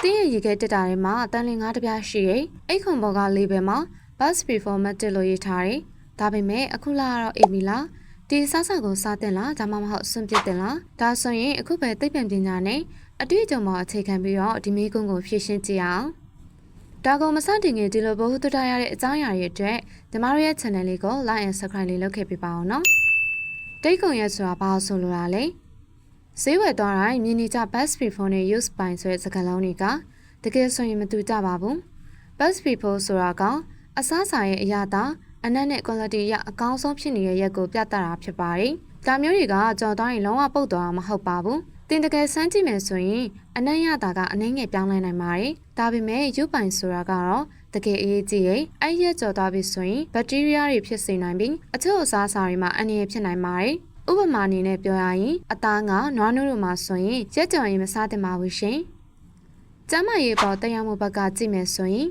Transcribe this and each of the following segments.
တင်းရဲ့ရေခဲတက်တာတွေမှာတန်လင်ငါးတပြားရှိရဲ့အိတ်ခုံပေါ်ကလေးပဲမှာ bus performance တက်လို့ရေးထားတယ်ဒါပေမဲ့အခုလာတော့အေမီလာဒီစားစာကိုစားတင်လားဒါမှမဟုတ်စွန့်ပစ်တင်လားဒါဆိုရင်အခုပဲသိပ္ပံပညာနဲ့အတွေ့အကြုံမှာအခြေခံပြီးတော့ဒီမိကုန်းကိုဖြည့်ရှင်းကြည့်အောင်ဒါကိုမစတင်ခင်ဒီလိုဘဟုတုတရတဲ့အကြောင်းအရာတွေအတွက်ညီမတို့ရဲ့ channel လေးကို like and subscribe လေးလုပ်ခဲ့ပေးပါအောင်နော်တိတ်ကုံရက်ဆိုတာဘာလို့ဆိုလိုတာလဲဈေးဝယ်သွားတိုင်းမြင်နေကြ bus performance နဲ့ use ပိုင်ဆိုတဲ့စကားလုံးတွေကတကယ်ဆိုရင်မတူကြပါဘူး bus performance ဆိုတာကအစားအစာရဲ့အရာသာအနက်နဲ့ quality ရအကောင်းဆုံးဖြစ်နေတဲ့ရက်ကိုပြသတာဖြစ်ပါတယ်ဒါမျိုးတွေကကြော်သွားရင်လုံးဝပုတ်သွားမှာမဟုတ်ပါဘူးတင်တကယ်စမ်းကြည့်မယ်ဆိုရင်အနက်ရတာကအနှဲငယ်ပြောင်းလဲနိုင်ပါတယ်ဒါပေမဲ့ရုပ်ပိုင်ဆိုတာကတော့တကယ်အရေးကြီးရဲ့အဲ့ရက်ကြော်သွားပြီဆိုရင်ဘက်တီးရီးယားတွေဖြစ်စေနိုင်ပြီးအချို့အစားအစာတွေမှာအန္တရာယ်ဖြစ်နိုင်ပါတယ်ဥပမာအနေနဲ့ပြောရရင်အသားငါနွားနိုးတို့မှာဆိုရင်ရက်ကြော်ရင်မစားသင့်ပါဘူးရှင်ကျန်းမာရေးပေါ်တရားမှုဘက်ကကြည့်မယ်ဆိုရင်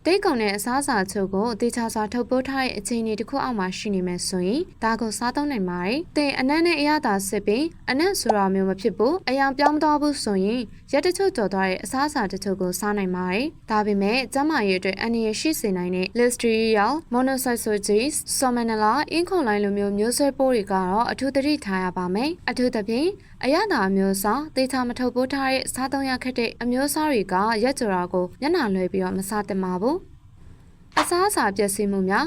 တိတ်ကုံတဲ့အစားအစာချို့ကိုအသေးချာစွာထုတ်ပိုးထားတဲ့အခြေအနေတစ်ခုအောက်မှာရှိနေမယ်ဆိုရင်ဒါကိုစားသုံးနိုင်ပါတယ်။တင်အနက်နဲ့အရသာစစ်ပြီးအနက်ဆိုတာမျိုးမဖြစ်ဘူး။အယောင်ပြောင်းသွားဘူးဆိုရင်ရက်တချို့ကြော်သွားတဲ့အစားအစာတချို့ကိုစားနိုင်ပါတယ်။ဒါပေမဲ့ကျန်းမာရေးအတွက်အန္တရာယ်ရှိစေနိုင်တဲ့ Listeria, Monocytosis, Salmonella, E. coli လိုမျိုးဆွဲပိုးတွေကတော့အထူးသတိထားရပါမယ်။အထူးသဖြင့်အရသာအမျိုးအစားသေချာမထုတ်ပိုးထားတဲ့စားသုံးရခက်တဲ့အမျိုးအစားတွေကရက်ကြော်တာကိုမျက်နှာလွှဲပြီးတော့မစားသင့်ပါဘူးအစားအစာပျက်စီးမှုများ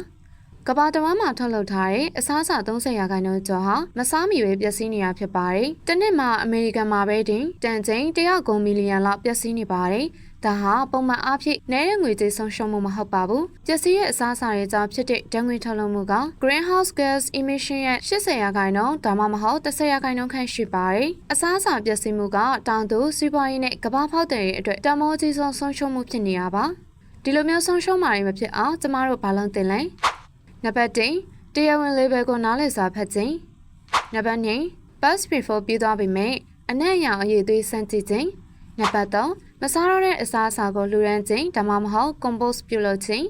ကမ္ဘာတဝန်းမှာထုတ်လုပ်ထားတဲ့အစားအစာ30%ကျော်ဟာမစားမီပဲပျက်စီးနေတာဖြစ်ပါတယ်။တစ်နှစ်မှာအမေရိကန်မှာပဲတင်တန်ချိန်109မီလီယံလောက်ပျက်စီးနေပါတယ်။ဒါဟာပုံမှန်အားဖြင့်နည်းတဲ့ငွေကြေးဆုံးရှုံးမှုမဟုတ်ပါဘူး။ပျက်စီးတဲ့အစားအစာတွေကြောင့်ဖြစ်တဲ့ဓာတ်ငွေထုတ်လွှတ်မှုက greenhouse gas emission ရဲ့80%ဒါမှမဟုတ်10%ခန့်ရှိပါတယ်။အစားအစာပျက်စီးမှုကတောင်သူစီးပွားရေးနဲ့ကမ္ဘာဖောက်သည်တွေအတွက်တန်ဖိုးကြီးဆုံးဆုံးရှုံးမှုဖြစ်နေရပါ။ဒီလိုမျိုးဆုံးရှုံးမှာမဖြစ်အောင်ကျမတို့ဘာလုပ်သင့်လဲနံပါတ်1တရားဝင် label ကိုနားလည်စွာဖတ်ခြင်းနံပါတ်2 bus before ပြီးသွားပြီမဲ့အနက်အရောင်အရေးသွေးစမ်းကြည့်ခြင်းနံပါတ်3မစားရတဲ့အစားအစာကိုလူရန်ခြင်းဒါမှမဟုတ် compose ပြုလုပ်ခြင်း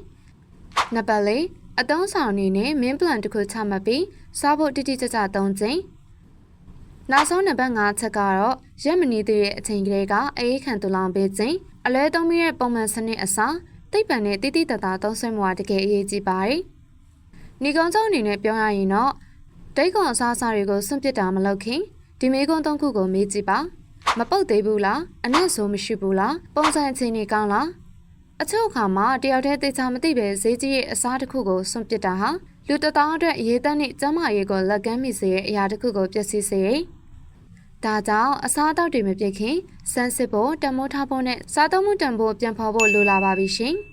နံပါတ်4အသုံးဆောင်အနေနဲ့ main plan တစ်ခုချမှတ်ပြီးစားဖို့တိတိကျကျသုံးခြင်းနောက်ဆုံးနံပါတ်5ချက်ကတော့ရက်မနီးသေးတဲ့အချိန်ကလေးကအေးခံတူလောင်ပေးခြင်းအလဲသုံးပြီးတဲ့ပုံမှန်စနစ်အစားသိပ္ပံနဲ့တိတိတသားသုံးဆွဲမှုဟာတကယ်အရေးကြီးပါတယ်။ညီကုန်းချုပ်အနေနဲ့ပြောရရင်တော့ဒိတ်ကွန်အစားအစာတွေကိုစွန့်ပစ်တာမလုပ်ခင်ဒီမေကွန်း3ခုကိုမေးကြည့်ပါ။မပုတ်သေးဘူးလား။အနက်ဆိုးမရှိဘူးလား။ပုံစံအခြေအနေကောင်းလား။အချို့အခါမှာတယောက်တည်းသေချာမသိပဲဈေးကြီးရဲ့အစားတစ်ခုကိုစွန့်ပစ်တာဟာလူတစ်သောင်းအတွက်အရေးတန်းနဲ့ကျန်းမာရေးကိုလက်ကမ်းမိစေတဲ့အရာတစ်ခုကိုပျက်စီးစေတယ်။ဒါကြောင့်အစားအသောက်တွေမပြည့်ခင်စမ်းစစ်ဖို့တန်ဖိုးထားဖို့နဲ့စားသုံးမှုတန်ဖိုးပြန်ဖော်ဖို့လိုလာပါပြီရှင်။